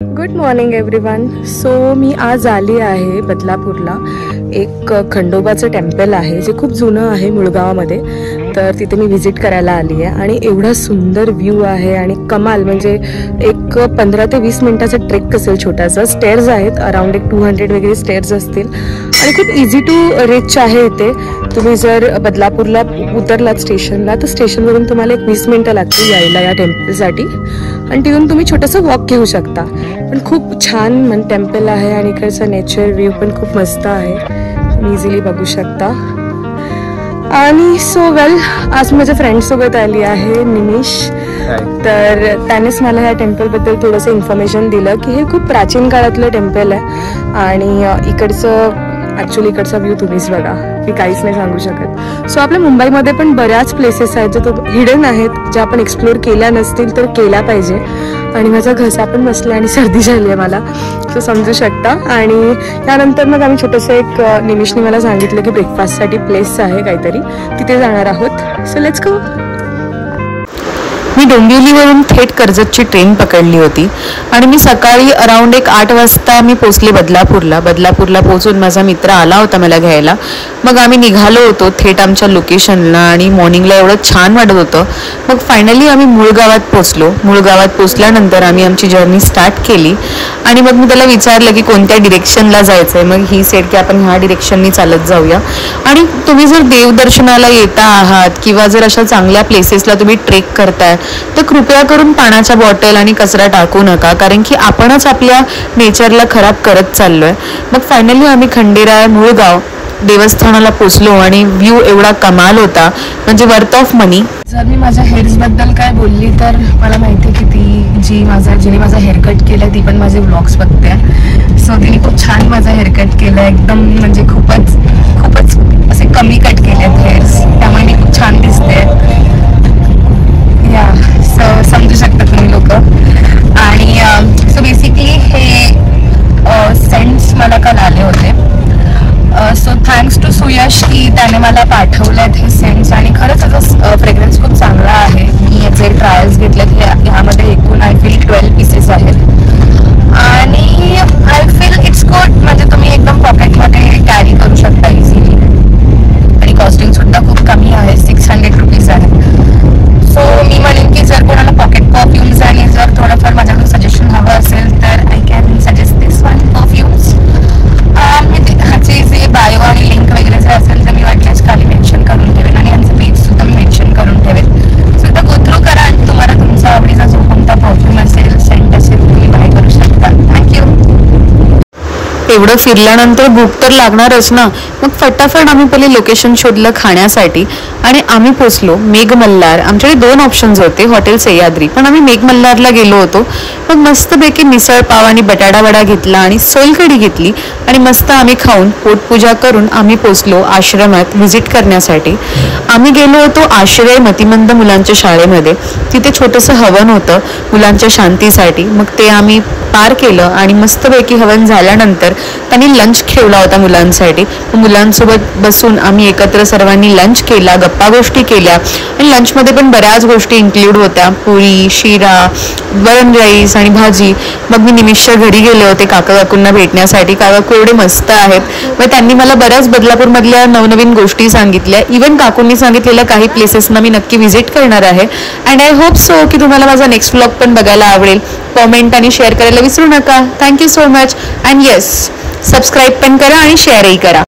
Good morning everyone. So मी आज आली आहे बदलापूरला. एक खंडोबाचं टेम्पल आहे जे खूप जुनं आहे मुळगावामध्ये. तर तिथे मी व्हिजिट करायला आली आहे आणि एवढा सुंदर व्ह्यू आहे आणि कमाल. म्हणजे एक 15 ते 20 मिनिटाचा ट्रेक असेल छोटासा. स्टेअर्स आहेत, अराउंड एक 200 वगैरे स्टेअर्स असतील आणि खूप इझी टू रीच आहे इथे. तुम्ही जर बदलापूरला उतरलात स्टेशनला तर स्टेशनवरून तुम्हाला एक 20 मिनिटं लागतील यायला या टेम्पलसाठी आणि तिथून तुम्ही छोटंसं वॉक घेऊ शकता. पण खूप छान टेम्पल आहे आणि इकडचं नेचर व्ह्यू पण खूप मस्त आहे. तुम्ही इझिली बघू शकता. आणि सो वेल, आज माझ्या फ्रेंडसोबत आली आहे निमिष. तर त्यानेच मला ह्या टेम्पलबद्दल थोडंसं इन्फॉर्मेशन दिलं की हे खूप प्राचीन काळातलं टेम्पल आहे आणि इकडचा व्ह्यू तुम्हीच बघा. मी काहीच नाही सांगू शकत. सो आपल्या मुंबईमध्ये पण बऱ्याच प्लेसेस आहेत जे हिडन आहेत, ज्या आपण एक्सप्लोर केल्या नसतील तर केल्या पाहिजे. आणि माझा घसा पण बसला आणि सर्दी झाली आहे मला, सो समजू शकता. आणि त्यानंतर मग आम्ही छोटंसं एक निमिषने मला सांगितलं की ब्रेकफास्टसाठी प्लेस आहे काहीतरी, तिथे जाणार आहोत. So let's go. मी डोंबिवलीवरून थेट कर्जतची ट्रेन पकडली होती आणि मी सकाळी अराउंड 8 वाजता मी पोचले बदलापूरला पोहोचून माझा मित्र आला होता मला घ्यायला. मग आम्ही निघालो होतो थेट आमच्या लोकेशनला आणि मॉर्निंगला एवढं छान वाटत होतं. मग फायनली आम्ही मुळगावात पोचल्यानंतर आम्ही आमची जर्नी स्टार्ट केली आणि मग मी त्याला विचारलं की कोणत्या डिरेक्शनला जायचं आहे. मग ही सेड की आपण ह्या डिरेक्शननी चालत जाऊया. आणि तुम्ही जर देवदर्शनाला येता आहात किंवा जर अशा चांगल्या प्लेसेसला तुम्ही ट्रेक करताय तर कृपया करून पाण्याच्या बॉटल आणि कचरा टाकू नका, कारण की आपणच आपल्या नेचरला खराब करत चाललोय. मग फायनली आम्ही खंडेराय मुळगाव देवस्थानाला पोचलो आणि व्ह्यू एवढा कमाल होता, म्हणजे वर्थ ऑफ मनी. जर मी माझ्या हेअर्सबद्दल काय बोलली तर मला माहिती आहे की जिने माझा हेअरकट केला ती पण माझे व्लॉग्स बघते. सो तिने खूप छान माझा हेअरकट केला, एकदम म्हणजे खूपच असे कमी कट केले आहेत हेअर्स, त्यामुळे मी खूप छान दिसते. या समजू शकता तुम्ही लोक. आणि सो बेसिकली हे सेंट्स मला काल आले होते. सो थँक्स टू सुयश की त्याने मला पाठवले आहेत हे सेंट्स आणि खरंच याचा फ्रेग्रन्स खूप चांगला आहे. मी याचे ट्रायल्स घेतलेत. ह्यामध्ये एकूण आय फील 12 पीसेस आहेत आणि आय फील इट्स गुड. म्हणजे तुम्ही एकदम पॉकेटमध्ये कॅरी करू शकता इझिली आणि कॉस्टिंग सुद्धा खूप कमी आहे, 600 रुपीज आहे. सो मी म्हणेन की जर कोणाला पॉकेट परफ्युम्स आणि जर थोडंफार माझ्याकडून सजेशन हवं असेल तर I can suggest this one perfumes. ह्याचे जे बायो आणि लिंक वगैरे जर असेल तर मी वाटल्यास खाली मेन्शन करून ठेवेन आणि यांचं पेज सुद्धा मी मेन्शन करून ठेवेन. सुद्धा गो थ्रू करा आणि तुम्हाला तुमचा आवडीचा जो कोणता परफ्यूम असेल, सेंट असेल, तुम्ही बाय करू शकता. थँक्यू. एवढं फिरल्यानंतर भूक तर लागणारच ना. मग फटाफट आम्ही पहिले लोकेशन शोधलं खाण्यासाठी आणि आम्ही पोचलो मेघमल्हार. आमच्याकडे 2 ऑप्शन्स होते, हॉटेल सह्याद्री, पण आम्ही मेघमल्हारला गेलो होतो. मग मस्तपैकी मिसळ पाव आणि बटाटा वडा घेतला आणि सोलकढी घेतली आणि मस्त आम्ही खाऊन पोटपूजा करून आम्ही पोचलो आश्रमात व्हिजिट करण्यासाठी. आम्ही गेलो होतो आश्रय मतिमंद मुलांच्या शाळेमध्ये. तिथे छोटंसं हवन होतं मुलांच्या शांतीसाठी. मग ते आम्ही पार केलं आणि मस्तपैकी हवन झाल्यानंतर त्यांनी लंच ठेवला होता मुलांसाठी. मुलांसोबत बसून आम्ही एकत्र सर्वांनी लंच केला, गप्पा गोष्टी केल्या आणि लंचमध्ये पण बऱ्याच गोष्टी इन्क्लूड होत्या, पोळी, शिरा, वरण राईस आणि भाजी. मग मी निमिषच्या घरी गेले होते काकांना भेटण्यासाठी. काकू एवढे मस्त आहेत. मग त्यांनी मला बऱ्याच बदलापूरमधल्या नवनवीन गोष्टी सांगितल्या. इवन काकूंनी सांगितलेल्या काही प्लेसेसना मी नक्की व्हिजिट करणार आहे. अँड आय होप सो की तुम्हाला माझा नेक्स्ट व्लॉग पण बघायला आवडेल. कॉमेंट आणि शेअर करायला विसरू नका. Thank you so much. And yes, subscribe पण करा आणि शेअरही करा.